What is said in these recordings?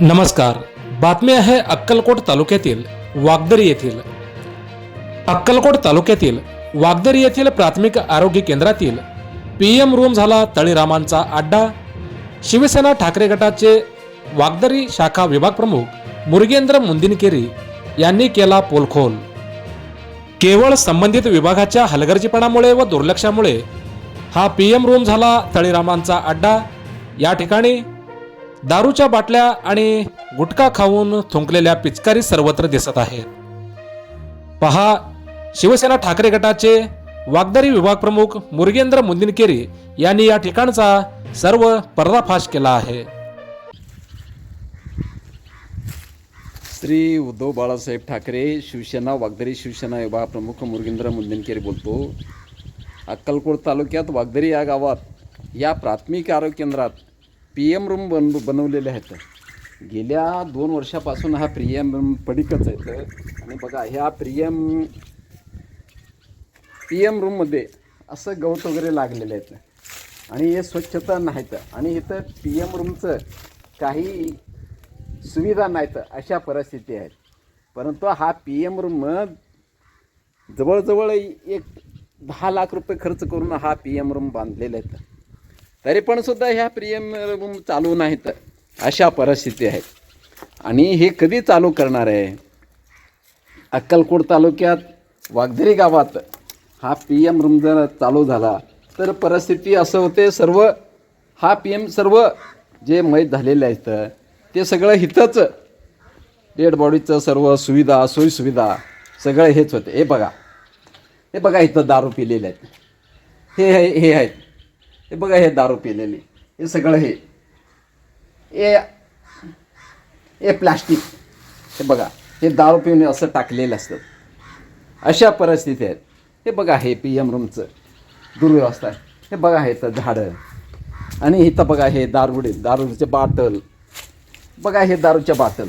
नमस्कार. बातमी आहे अक्कलकोट तालुक्यातील वागदरी येथील. अक्कलकोट तालुक्यातील वागदरी येथील प्राथमिक आरोग्य केंद्रातील PM रूम झाला तळीरामांचा अड्डा. शिवसेना ठाकरे गटाचे वागदरी शाखा विभाग प्रमुख मुरगेंद्र मुंदिनकेरी यांनी केला पोलखोल. केवळ संबंधित विभागाच्या हलगर्जीपणामुळे व दुर्लक्षामुळे हा PM रूम झाला तळीरामांचा अड्डा. या ठिकाणी दारूच्या बाटल्या आणि गुटखा खाऊन थुंकलेल्या पिचकारी सर्वत्र दिसत आहेत. पहा, शिवसेना ठाकरे गटाचे वागदरी विभाग प्रमुख मुरगेंद्र मुंदिनकेरी यांनी या ठिकाणचा सर्व पर्दाफाश केला आहे. श्री उद्धव बाळासाहेब ठाकरे शिवसेना वागदरी शिवसेना विभाग प्रमुख मुरगेंद्र मुंदिनकेरी बोलतो. अक्कलकोट तालुक्यात वागदरी या गावात या प्राथमिक आरोग्य केंद्रात PM रूम बनवलेले आहेत. गेल्या 2 वर्षापासून हा PM रूम पडीकच आहे. आणि बघा, ह्या PM रूममध्ये असं गवत वगैरे लागलेले आहेत आणि हे स्वच्छता नाहीत आणि इथं PM रूमचं काही सुविधा नाहीत, अशा परिस्थिती आहेत. परंतु हा PM रूम जवळजवळ 10 लाख रुपये खर्च करून हा PM रूम बांधलेले आहेत. तरी पण सुद्धा ह्या PM रूम चालू नाहीत, अशा परिस्थिती आहेत. आणि हे कधी चालू करणार आहे? अक्कलकोट तालुक्यात वागदरी गावात हा PM रूम जर चालू झाला तर परिस्थिती असं होते, हा PM सर्व जे मैत झालेले आहेत ते सगळं इथंच डेड बॉडीचं सर्व सुविधा सोयीसुविधा सगळं हेच होते. हे बघा इथं दारू पिलेले आहेत. हे आहेत, हे बघा, हे दारू पिलेले, हे सगळं हे प्लास्टिक, हे बघा, हे दारू पिऊन असं टाकलेलं असतं. अशा परिस्थिती आहेत. हे बघा, हे PM रूमचं दुर्व्यवस्था आहे. हे बघा, हे तर झाडं आणि इथं बघा, हे दारूचे बाटल, बघा, हे दारूच्या बाटल,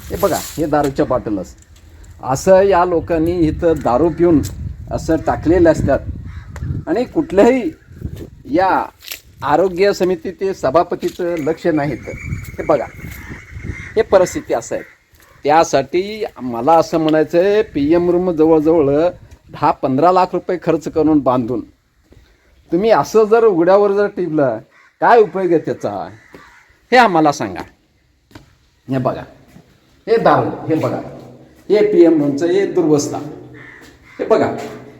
हे बघा, हे दारूच्या बाटलच असं या लोकांनी इथं दारू पिऊन असं टाकलेलं असतात. आणि कुठल्याही या आरोग्य समितीचे सभापतीचं लक्ष नाहीत. हे बघा, हे परिस्थिती असं आहे. त्यासाठी मला असं म्हणायचं आहे, PM रूम जवळजवळ 10-15 लाख रुपये खर्च करून बांधून तुम्ही असं जर उघड्यावर जर टिपलं, काय उपयोग आहे त्याचा? हे आम्हाला सांगा. हे बघा, हे दारू, हे बघा, हे PM रूमचं हे दुर्वस्था, हे बघा,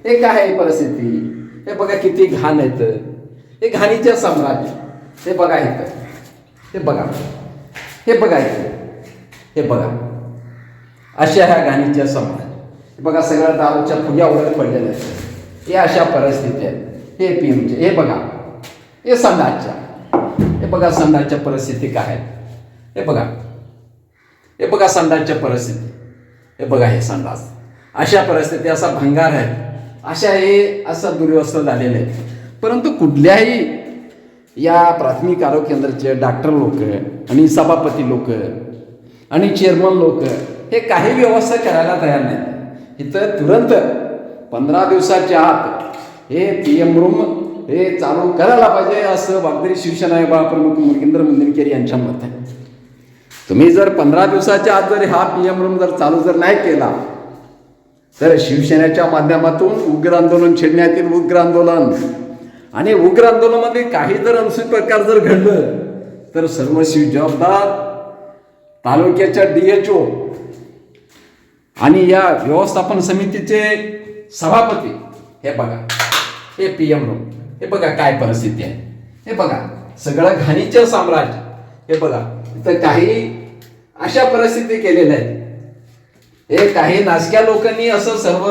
हे काय आहे परिस्थिती. हे बघा, किती घाण आहेत. हे घाणीचे साम्राज्य. हे बघा इथं, हे बघा, हे बघा इथं, हे बघा, अशा ह्या घाणीच्या साम्राज्य. हे बघा, सगळ्या दारूच्या फुग्या वगैरे पडलेल्या आहेत. हे अशा परिस्थिती आहेत. हे PMचे, हे बघा, हे संडासच्या, हे बघा संडासच्या परिस्थिती काय आहेत. हे बघा, हे बघा संडासच्या परिस्थिती. हे बघा, हे संडास, अशा परिस्थिती, असा भंगार आहे, असं दुर्व्यवस्था झालेलं आहे. परंतु कुठल्याही या प्राथमिक आरोग्य केंद्राचे डॉक्टर लोक आणि सभापती लोक आणि चेअरमन लोक हे काही व्यवस्था करायला तयार नाहीत. इथं तुरंत 15 दिवसाच्या आत हे PM रूम हे चालू करायला पाहिजे, असं वागदरी शिवसेना विभाग प्रमुख मुरगेंद्र मुंदिनकेरी यांच्या मत आहे. तुम्ही जर 15 दिवसाच्या आत जर हा PM रूम जर चालू नाही केला तर शिवसेनेच्या माध्यमातून उग्र आंदोलन छेडण्यात येईल. उग्र आंदोलन, आणि उग्र आंदोलनामध्ये काही जर अनुचित प्रकार जर घडलं तर सर्वस्वी जबाबदार तालुक्याच्या DHO आणि या व्यवस्थापन समितीचे सभापती. हे बघा, हे PM रूम, हे बघा काय परिस्थिती आहे. हे बघा, सगळं घाणीचं साम्राज्य. हे बघा, इथं काही अशा परिस्थिती केलेल्या आहेत. हे काही नासक्या लोकांनी असं सर्व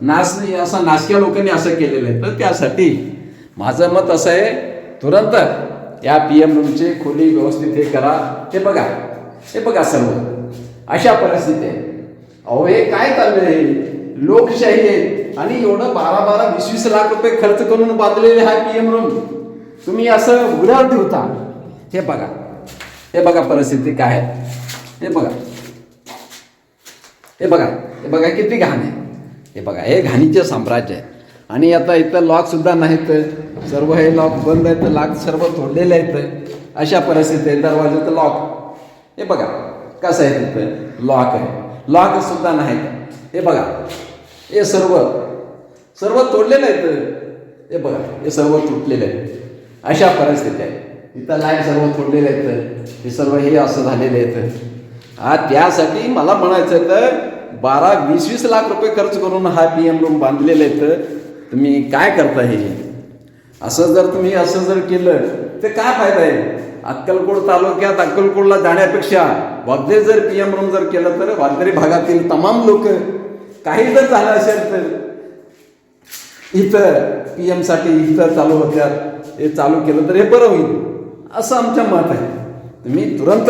नासक्या लोकांनी असं केलेलं आहे. तर त्यासाठी माझं मत असं आहे, तुरंत या PM रूमची खोली व्यवस्थित हे करा. हे बघा सर्व अशा परिस्थिती आहे. अहो, हे काय चाललं आहे? लोकशाही आहे आणि एवढं 12-20 लाख रुपये खर्च करून बांधलेले हा PM रूम तुम्ही असं उघड्यावर ठेवता. हे बघा परिस्थिती काय आहे. हे बघा किती घाण आहे. हे बघा, हे घाणीचे साम्राज्य आहे. आणि आता इथं लॉक सुद्धा नाहीत, सर्व हे लॉक बंद आहेत, लॉक सर्व तोडलेले आहेत. अशा परिस्थिती आहे. दरवाजाचं लॉक हे बघा कसं आहे तिथं लॉक आहे, लॉक सुद्धा नाही. हे बघा हे सर्व तोडलेलं आहे. हे बघा हे सर्व तुटलेलं आहे. अशा परिस्थिती आहे. इथं लाईट सर्व तोडलेले आहेत. हे सर्व हे असं झालेले आहेत. त्यासाठी मला म्हणायचं तर 12-20 लाख रुपये खर्च करून हा PM रूम बांधलेले आहेत. तुम्ही काय करता हे असं जर तुम्ही असं जर केलं तर काय फायदा आहे. अक्कलकोट तालुक्यात अक्कलकोटला जाण्यापेक्षा वागदरी जर PM रूम जर केलं तर वागदरी भागातील तमाम लोक काही जर झालं असेल तर इथं PM साठी इथं चालू होत्या. हे चालू केलं तर हे बरं होईल असं आमचं मत आहे. तुम्ही तुरंत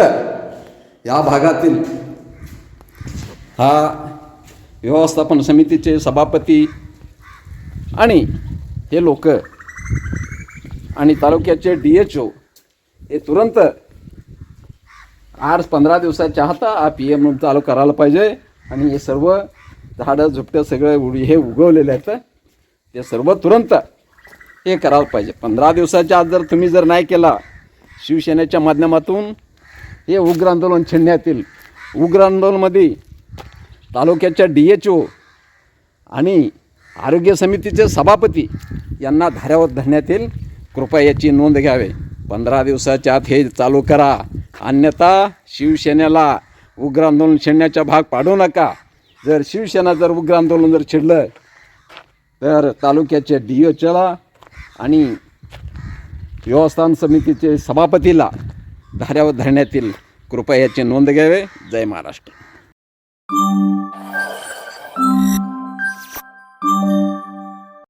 या भागातील हा व्यवस्थापन समितीचे सभापती आणि हे लोक आणि तालुक्याचे DHO हे तुरंत 8-15 दिवसाच्या आत हा PM रूम चालू करायला पाहिजे. आणि हे सर्व झाडं झुपटं सगळं हे उगवलेले आहेत ते सर्व तुरंत हे करायला पाहिजे. 15 दिवसाच्या आत जर तुम्ही जर नाही केला शिवसेनेच्या माध्यमातून हे उग्र आंदोलन छेडण्यात येईल. उग्र आंदोलनामध्ये तालुक्याच्या DHO आणि आरोग्य समितीचे सभापती यांना धाऱ्यावर धरण्यात येईल. कृपया याची नोंद घ्यावे. 15 दिवसाच्या आत हे चालू करा, अन्यथा शिवसेनेला उग्र आंदोलन छेडण्याचा भाग पाडू नका. जर शिवसेना जर उग्र आंदोलन जर छेडलं तर तालुक्याच्या DHOला आणि व्यवस्थापन समितीचे सभापतीला धाऱ्यावर धरण्यात येईल. कृपया याची नोंद घ्यावे. जय महाराष्ट्र.